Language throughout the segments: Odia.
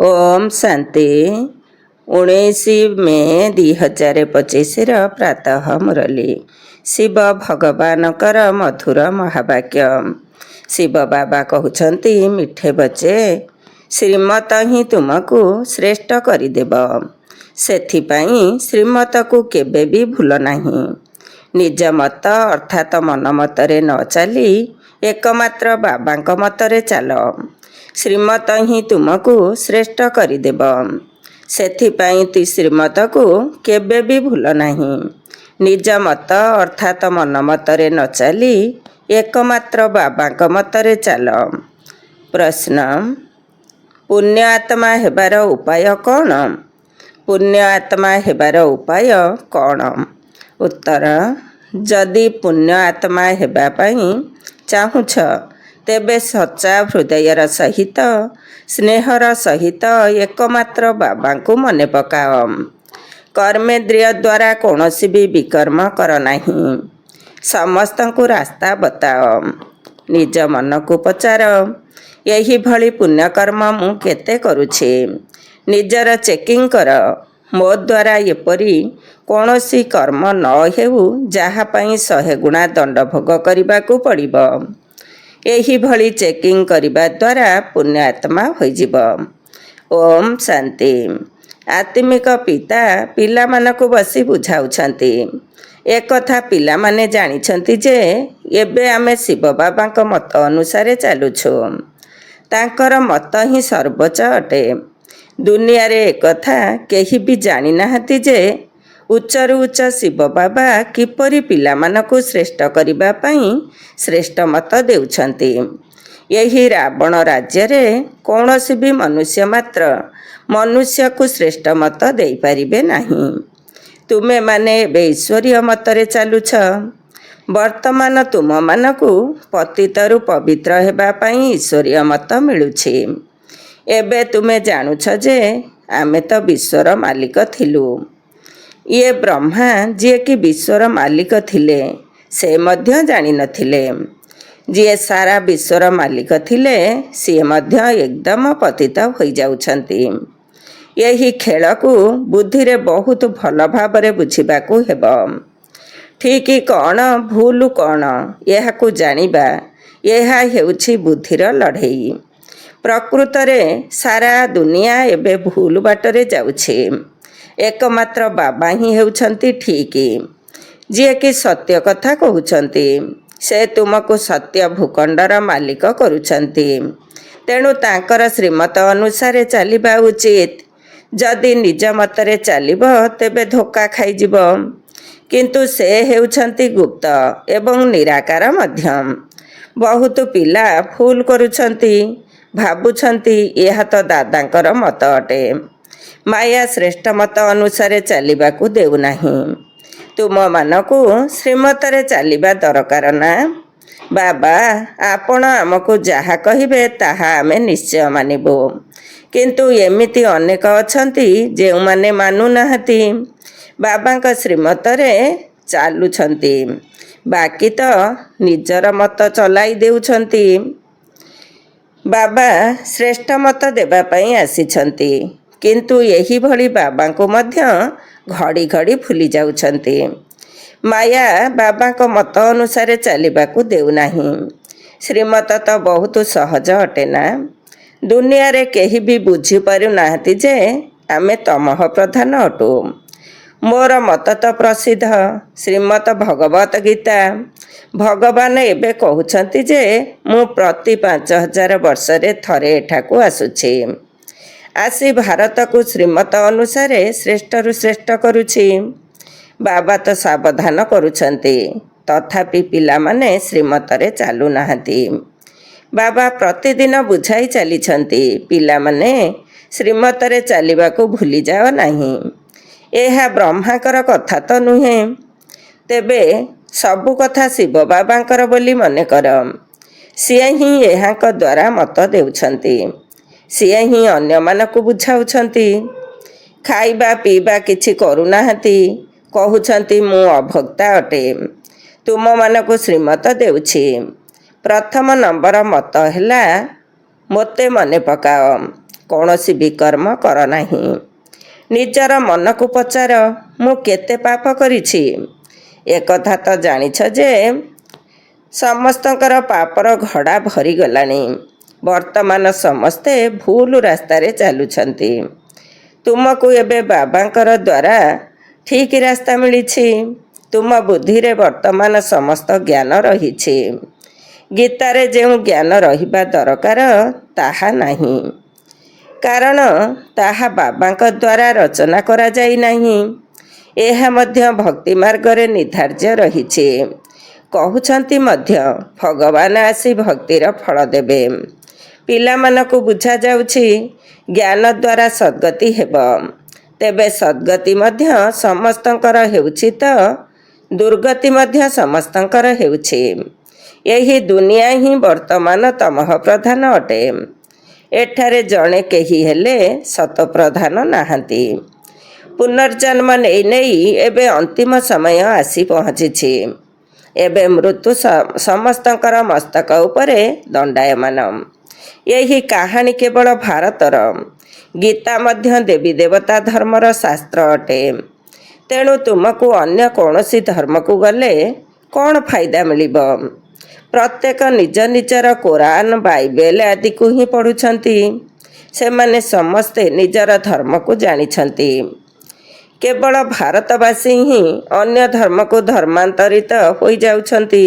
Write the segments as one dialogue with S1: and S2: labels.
S1: ओम शांति 19 मे 2025 प्रातः मुरली शिव भगवानकर मधुर महावाक्य। शिव बाबा कहते मिठे बच्चे श्रीमत ही तुमको श्रेष्ठ करदेव, सेथिपाई श्रीमत को केबे भी भूल नहीं। निज मत अर्थात मन मतरे न चली एकमात्र बाबांक मतरे चाल, श्रीमत ही तुमको श्रेष्ठ करदेव, सेथिपाई ती श्रीमत को केबे भी भूल नहीं। निज मत अर्थात मन मतरे न चली एकमात्र बाबांक मतरे चाल। प्रश्न, पुण्य आत्मा हेबार उपाय कौन? पुण्य आत्मा हेबार उपाय कौन? उत्तर, जदि पुण्य आत्मा हेबा पई चाहुछ तेबे सच्चा हृदयर सहित स्नेहर सहित एकमात्र बाबा को मने पकाओ। कर्मेन्द्रिय द्वारा कौनसी भी विकर्म कर नहीं। समस्त को रास्ता बताओ। निज मन को पचार, यही भली पुण्यकर्म मु केते करुछि। निजर चेकिंग कर, मो द्वारा एपरी कौनसी कर्म न हेउ जहा पई 100 गुणा दंड भोग करने को पड़िबो। यही भली चेकिंग करने द्वारा पुण्य आत्मा होइजिब। ओम शांति। आत्मिक पिता पिला मानकु बसी बुझाउछंती। एक कथा पिला माने जानिछंती जे एबे आमे शिव बाबांक मत अनुसारे चालुछु। तांकर मत ही सर्वोच्च अटे। दुनिया रे एक कथा केही भी जानि नाहती जे उच्चरु उच्च शिव बाबा किपरि पिलामानकु श्रेष्ठ करिबा पई श्रेष्ठ मत देउछंती। यही रावण राज्य रे कौनसी भी मनुष्य मात्र मनुष्य को श्रेष्ठ मत देई परिबे नहीं। तुमे माने एबे ईश्वरीय मतरे चालुछ। वर्तमान तुम मानकु पतितरु पवित्र हेबा पई ईश्वरीय मत मिलुछि। एबे तुमे जानुछ जे आमे तो विश्वर मालिक थिलु। ये ब्रह्मा जी कि विश्वर मालिक थिले से मध्य जानि नथिले। जी सारा विश्वर मालिक थिले सी मध्य एकदम पतित हो जाउछंती। यही खेल को बुद्धि रे बहुत भल भाव बुझिबाकू हेबो। ठीक कौन भूल कौन यह को जानिबा, यह हेउछि बुद्धिर लड़ेई। प्रकृत रे सारा दुनिया एबे भूल बाटरे जाउछि। एकमात्र बाबा ही हेउछंती ठीक, जी कि सत्य कथा कहउछंती। से तुमको सत्य भूखंडर मालिक करुछंती। तेणु तांकर श्रीमत अनुसारे चलिबा उचित। जदि निज मतरे चलिब तेबे धोखा खाइजिब। किंतु से हेउछंती गुप्त एवं निराकार मध्यम। बहुत पिला फूल करुछंती, भाबुछंती यह तो दादांकर मत अटे। माया श्रेष्ठ मत अनुसारे चलिबा को देउ नाही। तुम मानकु श्रीमतरे चलिबा दरकार ना। बाबा आपण आमको जहा कहिबे ताहा आमे निश्चय मानिबो। किंतु एमिति अनेक अछंती जे माने मानु नाहती। बाबांक श्रीमतरे चालुछंती, बाकी तो निजर मत चलाई देउछंती। बाबा श्रेष्ठ मत देबा पई आसीछंती, किंतु यही भली बाबा को मध्य घड़ी घड़ी भूली जाउछंती। माया बाबा को मत अनुसारे चलिबा को देउ नाही। श्रीमत तो बहुत सहज अटे ना। दुनिया रे केही भी बुझी पारु नाहती जे आमे तमह प्रधान अटू। मोर मत तो प्रसिद्ध श्रीमत भगवत गीता। भगवान एबे कहउछंती जे मु प्रति 5000 वर्ष रे थरे एठाकू आसुछि। आसी भारत को श्रीमत अनुसारे श्रेष्ठ रु श्रेष्ठ करुछि। बाबा तो सावधान करुछंती, तथापि पिला माने श्रीमत रे चालू नाहती। बाबा प्रतिदिन बुझाई चलीछंती, पिला माने श्रीमत रे चलिबा को भूली जाओ नहीं। एहा ब्रह्माकर कथा तो नुहे। तेबे सबु कथा शिव बाबांकर बोली मने कर। सिए ही एहाक द्वारा मत देउछंती। सिए ही अन्य मानकु बुझाउछंती। खाइबा पीबा किछि करुनाहंती। कहउछंती मु अभक्ता अटे, तुम मानकु श्रीमत देउछि। प्रथम नंबर मत हैला मोते मने पकाओ। କୌଣସି ବିକର୍ମ କର ନାହିଁ। ନିଜର ମନକୁ ପଚାର, ମୁଁ କେତେ ପାପ କରିଛି? ଏକଥା ତ ଜାଣିଛ ଯେ ସମସ୍ତଙ୍କର ପାପର ଘଡ଼ା ଭରିଗଲାଣି। ବର୍ତ୍ତମାନ ସମସ୍ତେ ଭୁଲ ରାସ୍ତାରେ ଚାଲୁଛନ୍ତି। ତୁମକୁ ଏବେ ବାବାଙ୍କର ଦ୍ୱାରା ଠିକ୍ ରାସ୍ତା ମିଳିଛି। ତୁମ ବୁଦ୍ଧିରେ ବର୍ତ୍ତମାନ ସମସ୍ତ ଜ୍ଞାନ ରହିଛି। ଗୀତାରେ ଯେଉଁ ଜ୍ଞାନ ରହିବା ଦରକାର ତାହା ନାହିଁ, କାରଣ ତାହା ବାବାଙ୍କ ଦ୍ୱାରା ରଚନା କରାଯାଇ ନାହିଁ। ଏହା ମଧ୍ୟ ଭକ୍ତି ମାର୍ଗରେ ନିର୍ଦ୍ଧାର୍ଯ୍ୟ ରହିଛି। କହୁଛନ୍ତି ମଧ୍ୟ ଭଗବାନ ଆସି ଭକ୍ତିର ଫଳ ଦେବେ। ପିଲାମାନଙ୍କୁ ବୁଝାଯାଉଛି ଜ୍ଞାନ ଦ୍ୱାରା ସଦ୍ଗତି ହେବ। ତେବେ ସଦ୍ଗତି ମଧ୍ୟ ସମସ୍ତଙ୍କର ହେଉଛି ତ ଦୁର୍ଗତି ମଧ୍ୟ ସମସ୍ତଙ୍କର ହେଉଛି। ଏହି ଦୁନିଆ ହିଁ ବର୍ତ୍ତମାନ ତମଃ ପ୍ରଧାନ ଅଟେ। ଏଠାରେ ଜଣେ କେହି ହେଲେ ସତପ୍ରଧାନ ନାହାନ୍ତି। ପୁନର୍ଜନ୍ମ ନେଇ ନେଇ ଏବେ ଅନ୍ତିମ ସମୟ ଆସି ପହଞ୍ଚିଛି। ଏବେ ମୃତ୍ୟୁ ସମସ୍ତଙ୍କର ମସ୍ତକ ଉପରେ ଦଣ୍ଡାୟମାନ। ଏହି କାହାଣୀ କେବଳ ଭାରତର। ଗୀତା ମଧ୍ୟ ଦେବୀ ଦେବତା ଧର୍ମର ଶାସ୍ତ୍ର ଅଟେ। ତେଣୁ ତୁମକୁ ଅନ୍ୟ କୌଣସି ଧର୍ମକୁ ଗଲେ କ'ଣ ଫାଇଦା ମିଳିବ? ପ୍ରତ୍ୟେକ ନିଜ ନିଜର କୋରାନ, ବାଇବେଲ ଆଦିକୁ ହିଁ ପଢ଼ୁଛନ୍ତି। ସେମାନେ ସମସ୍ତେ ନିଜର ଧର୍ମକୁ ଜାଣିଛନ୍ତି। କେବଳ ଭାରତବାସୀ ହିଁ ଅନ୍ୟ ଧର୍ମକୁ ଧର୍ମାନ୍ତରିତ ହୋଇଯାଉଛନ୍ତି।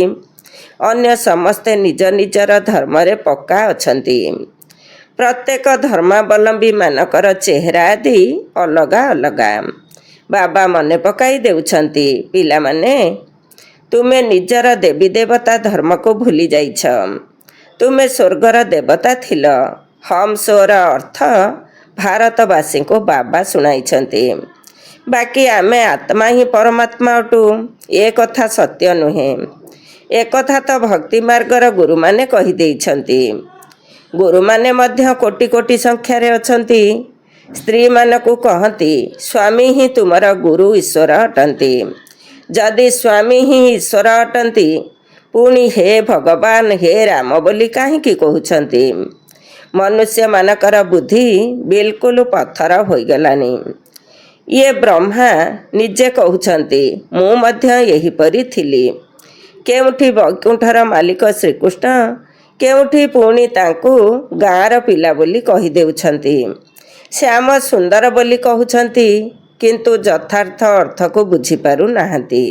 S1: ଅନ୍ୟ ସମସ୍ତେ ନିଜ ନିଜର ଧର୍ମରେ ପକ୍କା ଅଛନ୍ତି। ପ୍ରତ୍ୟେକ ଧର୍ମାବଲମ୍ବୀମାନଙ୍କର ଚେହେରା ଆଦି ଅଲଗା ଅଲଗା। ବାବା ମନେ ପକାଇ ଦେଉଛନ୍ତି, ପିଲାମାନେ, ତୁମେ ନିଜର ଦେବୀ ଦେବତା ଧର୍ମକୁ ଭୁଲି ଯାଇଛ। ତୁମେ ସ୍ୱର୍ଗର ଦେବତା ଥିଲ। ହମ୍ ସୋର ଅର୍ଥ ଭାରତବାସୀଙ୍କୁ ବାବା ଶୁଣାଇଛନ୍ତି। ବାକି ଆମେ ଆତ୍ମା ହିଁ ପରମାତ୍ମା ଅଟୁ, ଏ କଥା ସତ୍ୟ ନୁହେଁ। ଏକଥା ତ ଭକ୍ତି ମାର୍ଗର ଗୁରୁମାନେ କହିଦେଇଛନ୍ତି। ଗୁରୁମାନେ ମଧ୍ୟ କୋଟି କୋଟି ସଂଖ୍ୟାରେ ଅଛନ୍ତି। ସ୍ତ୍ରୀମାନଙ୍କୁ କହନ୍ତି, ସ୍ୱାମୀ ହିଁ ତୁମର ଗୁରୁ ଈଶ୍ୱର ଅଟନ୍ତି। ଯଦି ସ୍ୱାମୀ ହିଁ ଈଶ୍ୱର ଅଟନ୍ତି, ପୁଣି ହେ ଭଗବାନ, ହେ ରାମ ବୋଲି କାହିଁକି କହୁଛନ୍ତି? ମନୁଷ୍ୟମାନଙ୍କର ବୁଦ୍ଧି ବିଲକୁଲ ପଥର ହୋଇଗଲାଣି। ଇଏ ବ୍ରହ୍ମା ନିଜେ କହୁଛନ୍ତି, ମୁଁ ମଧ୍ୟ ଏହିପରି ଥିଲି। କେଉଁଠି ବୈକୁଣ୍ଠର ମାଲିକ ଶ୍ରୀକୃଷ୍ଣ, କେଉଁଠି ପୁଣି ତାଙ୍କୁ ଗାଁର ପିଲା ବୋଲି କହିଦେଉଛନ୍ତି। ଶ୍ୟାମ ସୁନ୍ଦର ବୋଲି କହୁଛନ୍ତି, କିନ୍ତୁ ଯଥାର୍ଥ ଅର୍ଥକୁ ବୁଝିପାରୁନାହାନ୍ତି।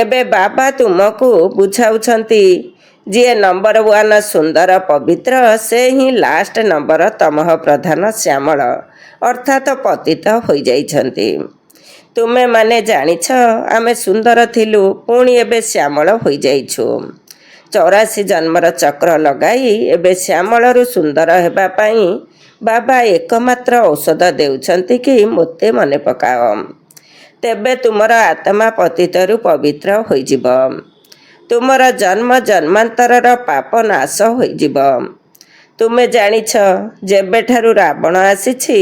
S1: ଏବେ ବାବା ତୁମକୁ ବୁଝାଉଛନ୍ତି, ଯିଏ ନମ୍ବର 1 ସୁନ୍ଦର ପବିତ୍ର, ସେ ହିଁ ଲାଷ୍ଟ ନମ୍ବର ତମଃ ପ୍ରଧାନ ଶ୍ୟାମଳ ଅର୍ଥାତ୍ ପତିତ ହୋଇଯାଇଛନ୍ତି। ତୁମେମାନେ ଜାଣିଛ ଆମେ ସୁନ୍ଦର ଥିଲୁ, ପୁଣି ଏବେ ଶ୍ୟାମଳ ହୋଇଯାଇଛୁ। 84 ଜନ୍ମର ଚକ୍ର ଲଗାଇ ଏବେ ଶ୍ୟାମଳରୁ ସୁନ୍ଦର ହେବା ପାଇଁ ବାବା ଏକମାତ୍ର ଔଷଧ ଦେଉଛନ୍ତି କି ମୋତେ ମନେ ପକାଅ। ତେବେ ତୁମର ଆତ୍ମା ପତିତରୁ ପବିତ୍ର ହୋଇଯିବ। ତୁମର ଜନ୍ମ ଜନ୍ମାନ୍ତରର ପାପ ନାଶ ହୋଇଯିବ। ତୁମେ ଜାଣିଛ, ଯେବେଠାରୁ ରାବଣ ଆସିଛି,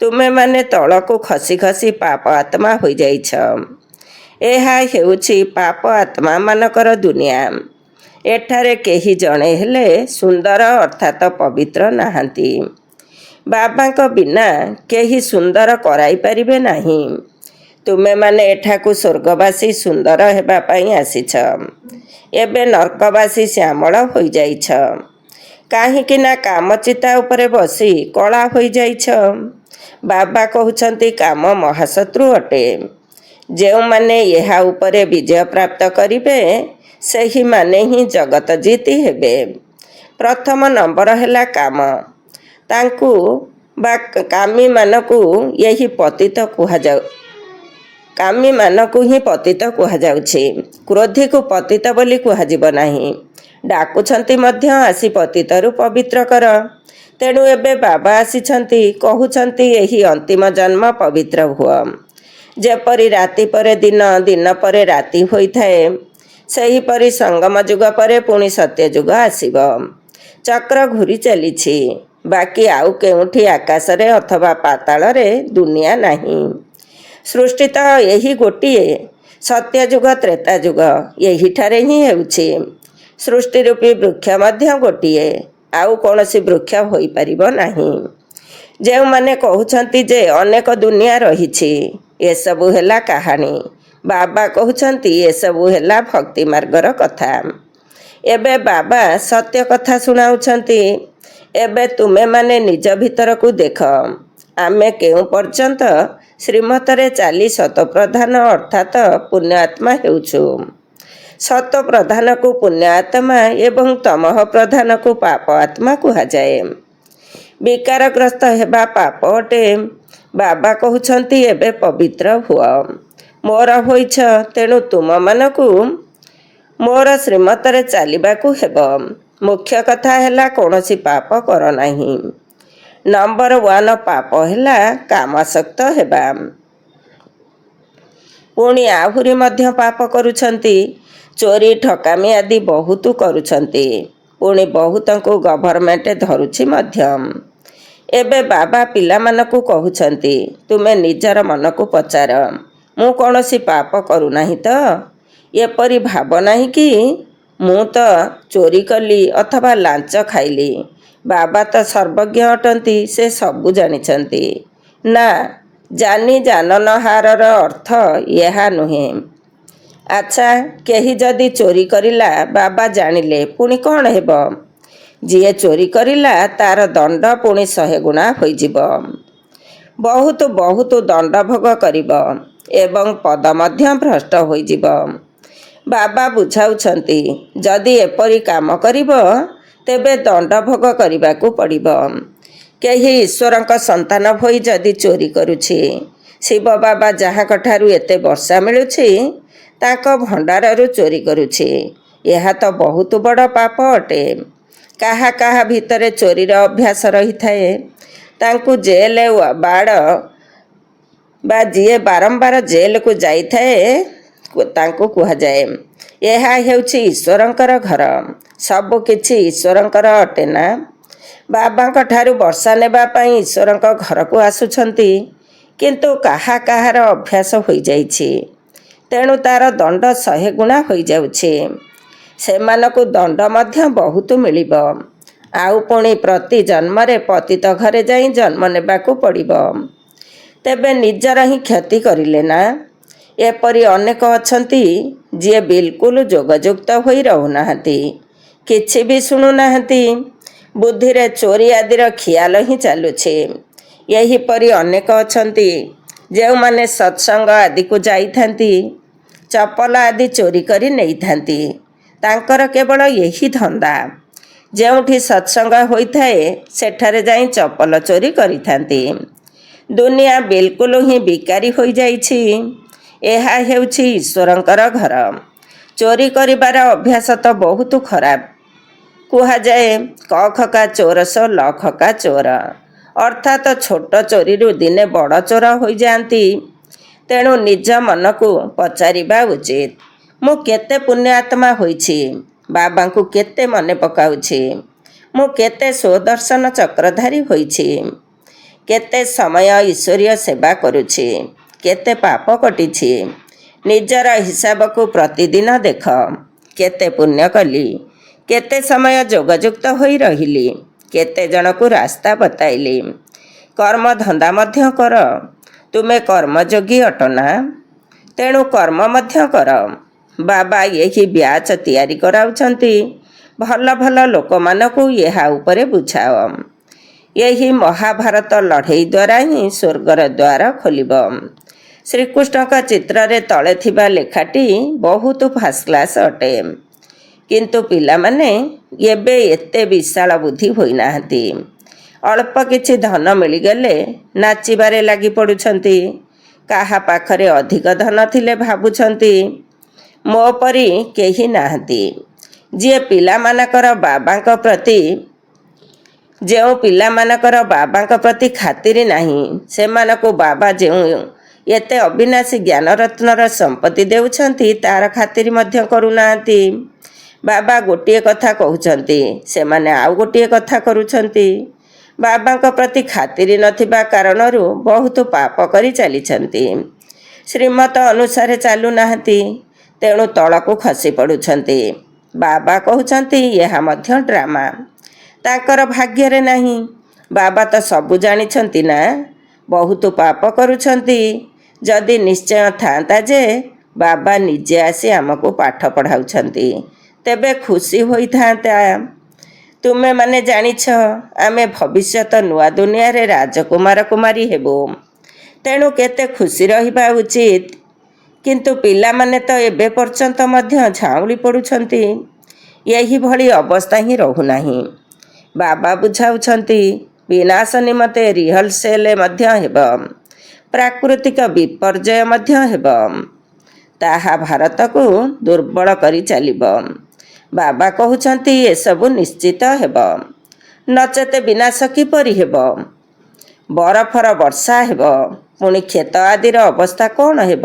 S1: ତୁମେମାନେ ତଳକୁ ଖସି ଖସି ପାପ ଆତ୍ମା ହୋଇଯାଇଛ। ଏହା ହେଉଛି ପାପ ଆତ୍ମାମାନଙ୍କର ଦୁନିଆ। ଏଠାରେ କେହି ଜଣେ ହେଲେ ସୁନ୍ଦର ଅର୍ଥାତ୍ ପବିତ୍ର ନାହାନ୍ତି। ବାବାଙ୍କ ବିନା କେହି ସୁନ୍ଦର କରାଇପାରିବେ ନାହିଁ। ତୁମେମାନେ ଏଠାକୁ ସ୍ୱର୍ଗବାସୀ ସୁନ୍ଦର ହେବା ପାଇଁ ଆସିଛ। ଏବେ ନର୍କବାସୀ ଶ୍ୟାମଳ ହୋଇଯାଇଛ। କାହିଁକି ନା କାମଚିତା ଉପରେ ବସି କଳା ହୋଇଯାଇଛ। ବାବା କହୁଛନ୍ତି, କାମ ମହାଶତ୍ରୁ ଅଟେ। ଯେଉଁମାନେ ଏହା ଉପରେ ବିଜୟ ପ୍ରାପ୍ତ କରିବେ, ସେହିମାନେ ହିଁ ଜଗତ ଜିତି ହେବେ। ପ୍ରଥମ ନମ୍ବର ହେଲା କାମ। ତାଙ୍କୁ ବା କାମୀମାନଙ୍କୁ ଏହି ପତିତ କାମୀମାନଙ୍କୁ ହିଁ ପତିତ କୁହାଯାଉଛି। କ୍ରୋଧୀକୁ ପତିତ ବୋଲି କୁହାଯିବ ନାହିଁ। ଡାକୁଛନ୍ତି ମଧ୍ୟ, ଆସି ପତିତରୁ ପବିତ୍ର କର। ତେଣୁ ଏବେ ବାବା ଆସିଛନ୍ତି, କହୁଛନ୍ତି ଏହି ଅନ୍ତିମ ଜନ୍ମ ପବିତ୍ର ହୁଅ। ଯେପରି ରାତି ପରେ ଦିନ, ଦିନ ପରେ ରାତି ହୋଇଥାଏ, ସେହିପରି ସଙ୍ଗମ ଯୁଗ ପରେ ପୁଣି ସତ୍ୟଯୁଗ ଆସିବ। ଚକ୍ର ଘୂରି ଚାଲିଛି। ବାକି ଆଉ କେଉଁଠି ଆକାଶରେ ଅଥବା ପାତାଳରେ ଦୁନିଆ ନାହିଁ। ସୃଷ୍ଟି ତ ଏହି ଗୋଟିଏ। ସତ୍ୟଯୁଗ, ତ୍ରେତାଯୁଗ ଏହିଠାରେ ହିଁ ହେଉଛି। ସୃଷ୍ଟି ରୂପୀ ବୃକ୍ଷ ମଧ୍ୟ ଗୋଟିଏ। ଆଉ କୌଣସି ବୃକ୍ଷ ହୋଇପାରିବ ନାହିଁ। ଯେଉଁମାନେ କହୁଛନ୍ତି ଯେ ଅନେକ ଦୁନିଆ ରହିଛି, ଏସବୁ ହେଲା କାହାଣୀ। ବାବା କହୁଛନ୍ତି ଏସବୁ ହେଲା ଭକ୍ତି ମାର୍ଗର କଥା। ଏବେ ବାବା ସତ୍ୟ କଥା ଶୁଣାଉଛନ୍ତି। ଏବେ ତୁମେମାନେ ନିଜ ଭିତରକୁ ଦେଖ। ଆମେ କେଉଁ ପର୍ଯ୍ୟନ୍ତ ଶ୍ରୀମତରେ ଚାଲି ସତପ୍ରଧାନ ଅର୍ଥାତ୍ ପୁଣ୍ୟ ଆତ୍ମା ହେଉଛୁ। ସତ ପ୍ରଧାନକୁ ପୁଣ୍ୟ ଆତ୍ମା ଏବଂ ତମଃ ପ୍ରଧାନକୁ ପାପ ଆତ୍ମା କୁହାଯାଏ। ବିକାରଗ୍ରସ୍ତ ହେବା ପାପ ଅଟେ। ବାବା କହୁଛନ୍ତି ଏବେ ପବିତ୍ର ହୁଅ। ମୋର ହୋଇଛ, ତେଣୁ ତୁମମାନଙ୍କୁ ମୋର ଶ୍ରୀମତରେ ଚାଲିବାକୁ ହେବ। ମୁଖ୍ୟ କଥା ହେଲା କୌଣସି ପାପ କର ନାହିଁ। ନମ୍ବର 1 ପାପ ହେଲା କାମାସକ୍ତ ହେବା। ପୁଣି ଆହୁରି ମଧ୍ୟ ପାପ କରୁଛନ୍ତି। ଚୋରି ଠକାମି ଆଦି ବହୁତ କରୁଛନ୍ତି। ପୁଣି ବହୁତଙ୍କୁ ଗଭର୍ଣ୍ଣମେଣ୍ଟ ଧରୁଛି ମଧ୍ୟ। ଏବେ ବାବା ପିଲାମାନଙ୍କୁ କହୁଛନ୍ତି ତୁମେ ନିଜର ମନକୁ ପଚାର, ମୁଁ କୌଣସି ପାପ କରୁନାହିଁ ତ? ଏପରି ଭାବ ନାହିଁ କି ମୁଁ ତ ଚୋରି କଲି ଅଥବା ଲାଞ୍ଚ ଖାଇଲି। ବାବା ତ ସର୍ବଜ୍ଞ ଅଟନ୍ତି, ସେ ସବୁ ଜାଣିଛନ୍ତି। ନା, ଜାନି ଜାନନହାରର ଅର୍ଥ ଏହା ନୁହେଁ। ଆଚ୍ଛା, କେହି ଯଦି ଚୋରି କରିଲା, ବାବା ଜାଣିଲେ ପୁଣି କ'ଣ ହେବ? ଯିଏ ଚୋରି କରିଲା ତାର ଦଣ୍ଡ ପୁଣି 100 ଗୁଣା ହୋଇଯିବ। ବହୁତ ବହୁତ ଦଣ୍ଡ ଭୋଗ କରିବ ଏବଂ ପଦ ମଧ୍ୟ ଭ୍ରଷ୍ଟ ହୋଇଯିବ। ବାବା ବୁଝାଉଛନ୍ତି ଯଦି ଏପରି କାମ କରିବ ତେବେ ଦଣ୍ଡ ଭୋଗ କରିବାକୁ ପଡ଼ିବ। କେହି ଈଶ୍ୱରଙ୍କ ସନ୍ତାନ ହୋଇ ଯଦି ଚୋରି କରୁଛି, ଶିବ ବାବା ଯାହାଙ୍କଠାରୁ ଏତେ ବର୍ଷା ମିଳୁଛି ତାଙ୍କ ଭଣ୍ଡାରରୁ ଚୋରି କରୁଛି, ଏହା ତ ବହୁତ ବଡ଼ ପାପ ଅଟେ। କାହା କାହା ଭିତରେ ଚୋରିର ଅଭ୍ୟାସ ରହିଥାଏ, ତାଙ୍କୁ ଜେଲ ବାଡ଼ ବା ଯିଏ ବାରମ୍ବାର ଜେଲକୁ ଯାଇଥାଏ ତାଙ୍କୁ କୁହାଯାଏ ଏହା ହେଉଛି ଈଶ୍ୱରଙ୍କର ଘର। ସବୁ କିଛି ଈଶ୍ୱରଙ୍କର ଅଟେ ନା। ବାବାଙ୍କ ଠାରୁ ବର୍ଷା ନେବା ପାଇଁ ଈଶ୍ୱରଙ୍କ ଘରକୁ ଆସୁଛନ୍ତି, କିନ୍ତୁ କାହା କାହାର ଅଭ୍ୟାସ ହୋଇଯାଇଛି, ତେଣୁ ତାର ଦଣ୍ଡ 100 ଗୁଣା ହୋଇଯାଉଛି। ସେମାନଙ୍କୁ ଦଣ୍ଡ ମଧ୍ୟ ବହୁତ ମିଳିବ। ଆଉ ପୁଣି ପ୍ରତି ଜନ୍ମରେ ପତିତ ଘରେ ଯାଇ ଜନ୍ମ ନେବାକୁ ପଡ଼ିବ। ତେବେ ନିଜର ହିଁ କ୍ଷତି କରିଲେ ନା। ଏପରି ଅନେକ ଅଛନ୍ତି ଯିଏ ବିଲକୁଲ ଯୋଗଯୁକ୍ତ ହୋଇ ରହୁନାହାନ୍ତି, କିଛି ବି ଶୁଣୁନାହାନ୍ତି। ବୁଦ୍ଧିରେ ଚୋରି ଆଦିର ଖିଆଲ ହିଁ ଚାଲୁଛି। ଏହିପରି ଅନେକ ଅଛନ୍ତି ଯେଉଁମାନେ ସତ୍ସଙ୍ଗ ଆଦିକୁ ଯାଇଥାନ୍ତି, ଚପଲ ଆଦି ଚୋରି କରି ନେଇଥାନ୍ତି। ତାଙ୍କର କେବଳ ଏହି ଧନ୍ଦା। ଯେଉଁଠି ସତ୍ସଙ୍ଗ ହୋଇଥାଏ ସେଠାରେ ଯାଇ ଚପଲ ଚୋରି କରିଥାନ୍ତି। ଦୁନିଆ ବିଲକୁଲ ହିଁ ବିକାରୀ ହୋଇଯାଇଛି। ଏହା ହେଉଛି ଈଶ୍ୱରଙ୍କର ଘର। ଚୋରି କରିବାର ଅଭ୍ୟାସ ତ ବହୁତ ଖରାପ। କୁହାଯାଏ କ ଖକା ଚୋର ସୋ ଲ ଖକା ଚୋର, ଅର୍ଥାତ୍ ଛୋଟ ଚୋରିରୁ ଦିନେ ବଡ଼ ଚୋର ହୋଇଯାଆନ୍ତି। ତେଣୁ ନିଜ ମନକୁ ପଚାରିବା ଉଚିତ, ମୁଁ କେତେ ପୁଣ୍ୟ ଆତ୍ମା ହୋଇଛି, ବାବାଙ୍କୁ କେତେ ମନେ ପକାଉଛି, ମୁଁ କେତେ ସ୍ୱଦର୍ଶନ ଚକ୍ରଧାରୀ ହୋଇଛି, କେତେ ସମୟ ଈଶ୍ୱରୀୟ ସେବା କରୁଛି, କେତେ ପାପ କଟିଛି। ନିଜର ହିସାବକୁ ପ୍ରତିଦିନ ଦେଖ। କେତେ ପୁଣ୍ୟ କଲି, କେତେ ସମୟ ଯୋଗଯୁକ୍ତ ହୋଇ ରହିଲି, କେତେ ଜଣକୁ ରାସ୍ତା ବତାଇଲି। କର୍ମଧନ୍ଦା ମଧ୍ୟ କର। ତୁମେ କର୍ମଯୋଗୀ ଅଟ ନା, ତେଣୁ କର୍ମ ମଧ୍ୟ କର। ବାବା ଏହି ବ୍ୟାଚ ତିଆରି କରାଉଛନ୍ତି। ଭଲ ଭଲ ଲୋକମାନଙ୍କୁ ଏହା ଉପରେ ବୁଝାଅ। ଏହି ମହାଭାରତ ଲଢ଼େଇ ଦ୍ୱାରା ହିଁ ସ୍ୱର୍ଗର ଦ୍ୱାର ଖୋଲିବ। ଶ୍ରୀକୃଷ୍ଣଙ୍କ ଚିତ୍ରରେ ତଳେ ଥିବା ଲେଖାଟି ବହୁତ ଫାଷ୍ଟ କ୍ଲାସ୍ ଅଟେ, କିନ୍ତୁ ପିଲାମାନେ ଏବେ ଏତେ ବିଶାଳ ବୁଦ୍ଧି ହୋଇନାହାନ୍ତି। ଅଳ୍ପ କିଛି ଧନ ମିଳିଗଲେ ନାଚିବାରେ ଲାଗି ପଡ଼ୁଛନ୍ତି। କାହା ପାଖରେ ଅଧିକ ଧନ ଥିଲେ ଭାବୁଛନ୍ତି ମୋ ପରି କେହି ନାହାନ୍ତି। ଯିଏ ପିଲାମାନଙ୍କର ବାବାଙ୍କ ପ୍ରତି ଖାତିର ନାହିଁ, ସେମାନଙ୍କୁ ବାବା ଯେଉଁ ଏତେ ଅବିନାଶୀ ଜ୍ଞାନରତ୍ନର ସମ୍ପତ୍ତି ଦେଉଛନ୍ତି ତାର ଖାତିର ମଧ୍ୟ କରୁନାହାନ୍ତି। ବାବା ଗୋଟିଏ କଥା କହୁଛନ୍ତି, ସେମାନେ ଆଉ ଗୋଟିଏ କଥା କରୁଛନ୍ତି। ବାବାଙ୍କ ପ୍ରତି ଖାତିର ନଥିବା କାରଣରୁ ବହୁତ ପାପ କରି ଚାଲିଛନ୍ତି। ଶ୍ରୀମତ ଅନୁସାରେ ଚାଲୁନାହାନ୍ତି, ତେଣୁ ତଳକୁ ଖସି ପଡ଼ୁଛନ୍ତି। ବାବା କହୁଛନ୍ତି ଏହା ମଧ୍ୟ ଡ୍ରାମା। ତାଙ୍କର ଭାଗ୍ୟରେ ନାହିଁ। ବାବା ତ ସବୁ ଜାଣିଛନ୍ତି ନା, ବହୁତ ପାପ କରୁଛନ୍ତି। ଯଦି ନିଶ୍ଚୟ ଥାନ୍ତା ଯେ ବାବା ନିଜେ ଆସି ଆମକୁ ପାଠ ପଢ଼ାଉଛନ୍ତି, ତେବେ ଖୁସି ହୋଇଥାନ୍ତା। ତୁମେମାନେ ଜାଣିଛ ଆମେ ଭବିଷ୍ୟତ ନୂଆ ଦୁନିଆରେ ରାଜକୁମାର କୁମାରୀ ହେବୁ, ତେଣୁ କେତେ ଖୁସି ରହିବା ଉଚିତ। କିନ୍ତୁ ପିଲାମାନେ ତ ଏବେ ପର୍ଯ୍ୟନ୍ତ ମଧ୍ୟ ଝାଉଁଳି ପଡ଼ୁଛନ୍ତି। ଏହିଭଳି ଅବସ୍ଥା ହିଁ ରହୁନାହିଁ। ବାବା ବୁଝାଉଛନ୍ତି ବିନାଶ ନିମନ୍ତେ ରିହର୍ସେଲ ମଧ୍ୟ ହେବ, ପ୍ରାକୃତିକ ବିପର୍ଯ୍ୟୟ ମଧ୍ୟ ହେବ। ତାହା ଭାରତକୁ ଦୁର୍ବଳ କରି ଚାଲିବ। ବାବା କହୁଛନ୍ତି ଏସବୁ ନିଶ୍ଚିତ ହେବ, ନଚେତ ବିନାଶ କିପରି ହେବ? ବରଫର ବର୍ଷା ହେବ, ପୁଣି କ୍ଷେତ ଆଦିର ଅବସ୍ଥା କ'ଣ ହେବ?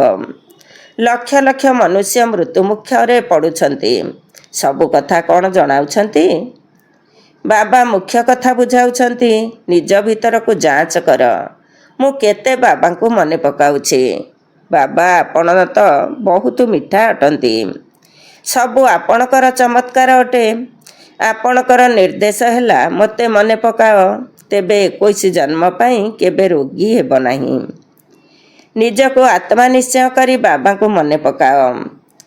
S1: ଲକ୍ଷ ଲକ୍ଷ ମନୁଷ୍ୟ ମୃତ୍ୟୁ ମୁଖରେ ପଡ଼ୁଛନ୍ତି। ସବୁ କଥା କ'ଣ ଜଣାଉଛନ୍ତି? ବାବା ମୁଖ୍ୟ କଥା ବୁଝାଉଛନ୍ତି। ନିଜ ଭିତରକୁ ଯାଞ୍ଚ କର, ମୁଁ କେତେ ବାବାଙ୍କୁ ମନେ ପକାଉଛି। ବାବା ଆପଣ ତ ବହୁତ ମିଠା ଅଟନ୍ତି। ସବୁ ଆପଣଙ୍କର ଚମତ୍କାର ଅଟେ। ଆପଣଙ୍କର ନିର୍ଦ୍ଦେଶ ହେଲା ମୋତେ ମନେ ପକାଅ, ତେବେ 21 ଜନ୍ମ ପାଇଁ କେବେ ରୋଗୀ ହେବ ନାହିଁ। ନିଜକୁ ଆତ୍ମା ନିଶ୍ଚୟ କରି ବାବାଙ୍କୁ ମନେ ପକାଅ,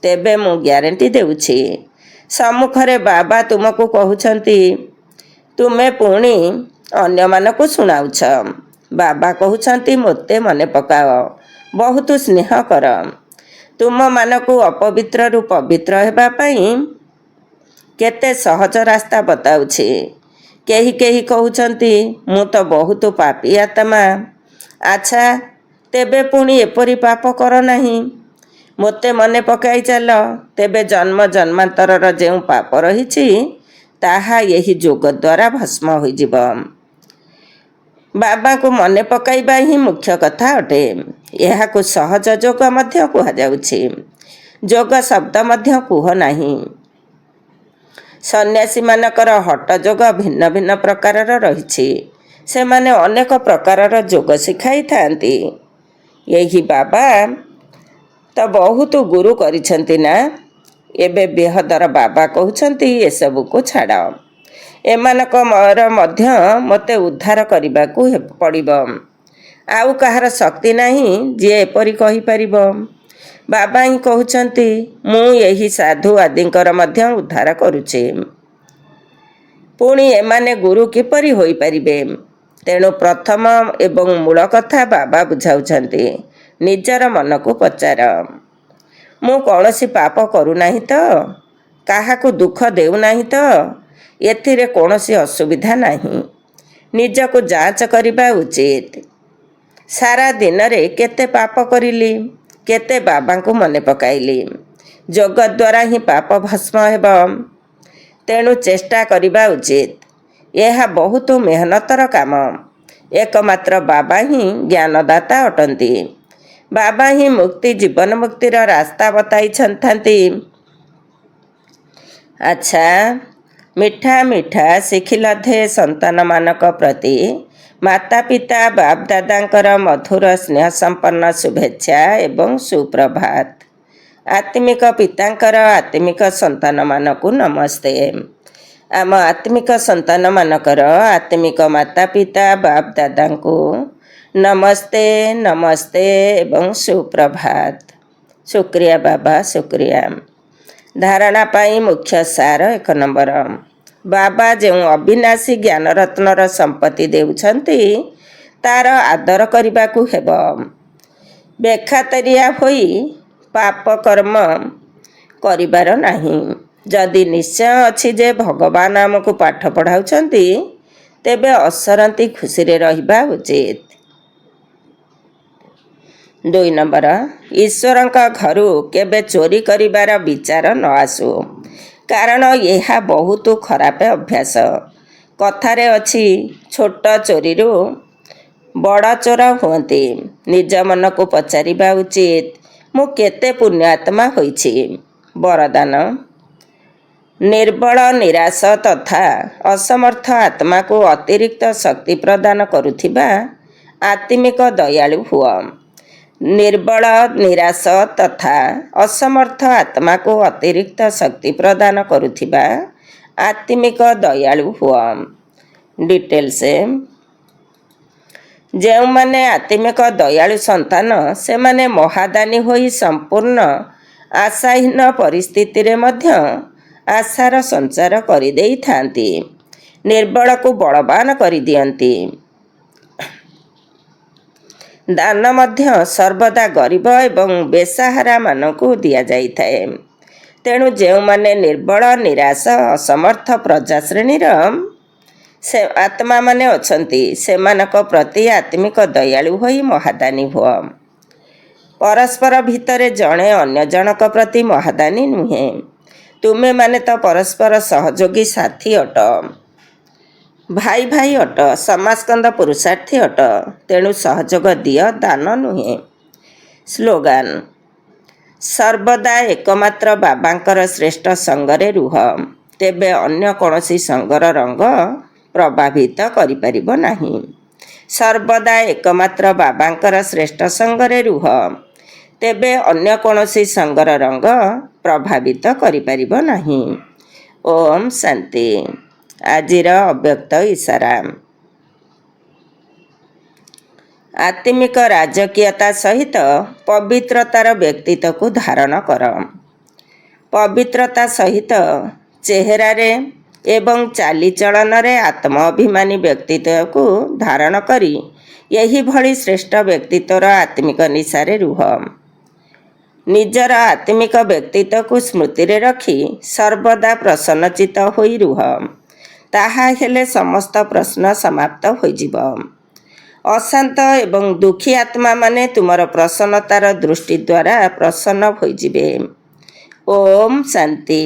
S1: ତେବେ ମୁଁ ଗ୍ୟାରେଣ୍ଟି ଦେଉଛି ସମ୍ମୁଖରେ ବାବା ତୁମକୁ କହୁଛନ୍ତି। ତୁମେ ପୁଣି ଅନ୍ୟମାନଙ୍କୁ ଶୁଣାଉଛ। ବାବା କହୁଛନ୍ତି ମୋତେ ମନେ ପକାଅ, ବହୁତ ସ୍ନେହ କର। ତୁମମାନଙ୍କୁ ଅପବିତ୍ରରୁ ପବିତ୍ର ହେବା ପାଇଁ କେତେ ସହଜ ରାସ୍ତା ବତାଉଛି। କେହି କେହି କହୁଛନ୍ତି ମୁଁ ତ ବହୁତ ପାପୀ ଆତ୍ମା। ଆଚ୍ଛା, ତେବେ ପୁଣି ଏପରି ପାପ କର ନାହିଁ। ମୋତେ ମନେ ପକାଇ ଚାଲ, ତେବେ ଜନ୍ମ ଜନ୍ମାନ୍ତରର ଯେଉଁ ପାପ ରହିଛି ତାହା ଏହି ଯୋଗ ଦ୍ୱାରା ଭସ୍ମ ହୋଇଯିବ। ବାବାଙ୍କୁ ମନେ ପକାଇବା ହିଁ ମୁଖ୍ୟ କଥା ଅଟେ। ଏହାକୁ ସହଜ ଯୋଗ ମଧ୍ୟ କୁହାଯାଉଛି। ଯୋଗ ଶବ୍ଦ ମଧ୍ୟ କୁହ ନାହିଁ। ସନ୍ନ୍ୟାସୀମାନଙ୍କର ହଠ ଯୋଗ ଭିନ୍ନ ଭିନ୍ନ ପ୍ରକାରର ରହିଛି। ସେମାନେ ଅନେକ ପ୍ରକାରର ଯୋଗ ଶିଖାଇଥାନ୍ତି। ଏହି ବାବା ତ ବହୁତ ଗୁରୁ କରିଛନ୍ତି ନା। ଏବେ ବେହଦର ବାବା କହୁଛନ୍ତି ଏସବୁକୁ ଛାଡ଼। ଏମାନଙ୍କର ମଧ୍ୟ ମୋତେ ଉଦ୍ଧାର କରିବାକୁ ପଡ଼ିବ। ଆଉ କାହାର ଶକ୍ତି ନାହିଁ ଯିଏ ଏପରି କହିପାରିବ। ବାବା ହିଁ କହୁଛନ୍ତି ମୁଁ ଏହି ସାଧୁ ଆଦିଙ୍କର ମଧ୍ୟ ଉଦ୍ଧାର କରୁଛି। ପୁଣି ଏମାନେ ଗୁରୁ କିପରି ହୋଇପାରିବେ? ତେଣୁ ପ୍ରଥମ ଏବଂ ମୂଳ କଥା ବାବା ବୁଝାଉଛନ୍ତି। ନିଜର ମନକୁ ପଚାର, ମୁଁ କୌଣସି ପାପ କରୁନାହିଁ ତ? କାହାକୁ ଦୁଃଖ ଦେଉନାହିଁ ତ? ଏଥିରେ କୌଣସି ଅସୁବିଧା ନାହିଁ। ନିଜକୁ ଯାଞ୍ଚ କରିବା ଉଚିତ। ସାରା ଦିନରେ କେତେ ପାପ କରିଲି, କେତେ ବାବାଙ୍କୁ ମନେ ପକାଇଲି। ଯୋଗ ଦ୍ୱାରା ହିଁ ପାପ ଭସ୍ମ ହେବ। ତେଣୁ ଚେଷ୍ଟା କରିବା ଉଚିତ। ଏହା ବହୁତ ମେହନତର କାମ। ଏକମାତ୍ର ବାବା ହିଁ ଜ୍ଞାନଦାତା ଅଟନ୍ତି। ବାବା ହିଁ ମୁକ୍ତି ଜୀବନ ମୁକ୍ତିର ରାସ୍ତା ବତାଇଥାନ୍ତି। ଆଚ୍ଛା, ମିଠା ମିଠା ଶିଖିଲଧେ ସନ୍ତାନମାନଙ୍କ ପ୍ରତି ମାତା ପିତା ବାପ ଦାଦାଙ୍କର ମଧୁର ସ୍ନେହ ସମ୍ପନ୍ନ ଶୁଭେଚ୍ଛା ଏବଂ ସୁପ୍ରଭାତ। ଆତ୍ମିକ ପିତାଙ୍କର ଆତ୍ମିକ ସନ୍ତାନମାନଙ୍କୁ ନମସ୍ତେ। ଆମ ଆତ୍ମିକ ସନ୍ତାନମାନଙ୍କର ଆତ୍ମିକ ମାତା ପିତା ବାପ ଦାଦାଙ୍କୁ ନମସ୍ତେ ନମସ୍ତେ ଏବଂ ସୁପ୍ରଭାତ। ଶୁକ୍ରିୟା ବାବା, ଶୁକ୍ରିୟା। ଧାରଣା ପାଇଁ ମୁଖ୍ୟ ସାର 1 ନମ୍ବର। ବାବା ଯେଉଁ ଅବିନାଶୀ ଜ୍ଞାନରତ୍ନର ସମ୍ପତ୍ତି ଦେଉଛନ୍ତି ତାର ଆଦର କରିବାକୁ ହେବ। ବେଖାତିରିଆ ହୋଇ ପାପ କର୍ମ କରିବାର ନାହିଁ। ଯଦି ନିଶ୍ଚୟ ଅଛି ଯେ ଭଗବାନ ଆମକୁ ପାଠ ପଢ଼ାଉଛନ୍ତି, ତେବେ ଅସରନ୍ତି ଖୁସିରେ ରହିବା ଉଚିତ। 2 ନମ୍ବର, ଈଶ୍ୱରଙ୍କ ଘରୁ କେବେ ଚୋରି କରିବାର ବିଚାର ନ ଆସୁ, କାରଣ ଏହା ବହୁତ ଖରାପ ଅଭ୍ୟାସ। କଥାରେ ଅଛି ଛୋଟ ଚୋରିରୁ ବଡ଼ ଚୋର ହୁଅନ୍ତି। ନିଜ ମନକୁ ପଚାରିବା ଉଚିତ, ମୁଁ କେତେ ପୁଣ୍ୟାତ୍ମା ହୋଇଛି। ବରଦାନ, ନିର୍ବଳ ନିରାଶ ତଥା ଅସମର୍ଥ ଆତ୍ମାକୁ ଅତିରିକ୍ତ ଶକ୍ତି ପ୍ରଦାନ କରୁଥିବା ଆତ୍ମିକ ଦୟାଳୁ ହୁଅ। ନିର୍ବଳ ନିରାଶ ତଥା ଅସମର୍ଥ ଆତ୍ମାକୁ ଅତିରିକ୍ତ ଶକ୍ତି ପ୍ରଦାନ କରୁଥିବା ଆତ୍ମିକ ଦୟାଳୁ ହୁଅ। ଡିଟେଲ୍ସ, ଯେଉଁମାନେ ଆତ୍ମିକ ଦୟାଳୁ ସନ୍ତାନ ସେମାନେ ମହାଦାନୀ ହୋଇ ସମ୍ପୂର୍ଣ୍ଣ ଆଶାହୀନ ପରିସ୍ଥିତିରେ ମଧ୍ୟ ଆଶାର ସଞ୍ଚାର କରିଦେଇଥାନ୍ତି, ନିର୍ବଳକୁ ବଳବାନ କରିଦିଅନ୍ତି। ଦାନ ମଧ୍ୟ ସର୍ବଦା ଗରିବ ଏବଂ ବେସାହାରାମାନଙ୍କୁ ଦିଆଯାଇଥାଏ। ତେଣୁ ଯେଉଁମାନେ ନିର୍ବଳ, ନିରାଶ, ଅସମର୍ଥ ପ୍ରଜା ଶ୍ରେଣୀର ଆତ୍ମାମାନେ ଅଛନ୍ତି ସେମାନଙ୍କ ପ୍ରତି ଆତ୍ମିକ ଦୟାଳୁ ହୋଇ ମହାଦାନୀ ହୁଅ। ପରସ୍ପର ଭିତରେ ଜଣେ ଅନ୍ୟ ଜଣକ ପ୍ରତି ମହାଦାନୀ ନୁହେଁ। ତୁମେମାନେ ତ ପରସ୍ପର ସହଯୋଗୀ ସାଥୀ ଅଟ, ଭାଇ ଭାଇ ଅଟ, ସମାସ୍କନ୍ଦ ପୁରୁଷାର୍ଥୀ ଅଟ। ତେଣୁ ସହଯୋଗ ଦିଅ, ଦାନ ନୁହେଁ। ସ୍ଲୋଗାନ: ସର୍ବଦା ଏକମାତ୍ର ବାବାଙ୍କର ଶ୍ରେଷ୍ଠ ସଙ୍ଗରେ ରୁହ, ତେବେ ଅନ୍ୟ କୌଣସି ସଙ୍ଗର ରଙ୍ଗ ପ୍ରଭାବିତ କରିପାରିବ ନାହିଁ। ସର୍ବଦା ଏକମାତ୍ର ବାବାଙ୍କର ଶ୍ରେଷ୍ଠ ସଙ୍ଗରେ ରୁହ, ତେବେ ଅନ୍ୟ କୌଣସି ସଙ୍ଗର ରଙ୍ଗ ପ୍ରଭାବିତ କରିପାରିବ ନାହିଁ। ଓମ୍ ଶାନ୍ତି। ଆଜିର ଅବ୍ୟକ୍ତ ଇଶାରା। ଆତ୍ମିକ ରାଜକୀୟତା ସହିତ ପବିତ୍ରତାର ବ୍ୟକ୍ତିତ୍ୱକୁ ଧାରଣ କର। ପବିତ୍ରତା ସହିତ ଚେହେରାରେ ଏବଂ ଚାଲିଚଳନରେ ଆତ୍ମ ଅଭିମାନୀ ବ୍ୟକ୍ତିତ୍ୱକୁ ଧାରଣ କରି ଏହିଭଳି ଶ୍ରେଷ୍ଠ ବ୍ୟକ୍ତିତ୍ୱର ଆତ୍ମିକ ନିଶାରେ ରୁହ। ନିଜର ଆତ୍ମିକ ବ୍ୟକ୍ତିତ୍ୱକୁ ସ୍ମୃତିରେ ରଖି ସର୍ବଦା ପ୍ରସନ୍ନଚିତ୍ତ ହୋଇ ରୁହ। ତାହା ହେଲେ ସମସ୍ତ ପ୍ରଶ୍ନ ସମାପ୍ତ ହୋଇଯିବ। ଅଶାନ୍ତ ଏବଂ ଦୁଃଖୀ ଆତ୍ମାମାନେ ତୁମର ପ୍ରସନ୍ନତାର ଦୃଷ୍ଟି ଦ୍ୱାରା ପ୍ରସନ୍ନ ହୋଇଯିବେ। ଓମ୍ ଶାନ୍ତି।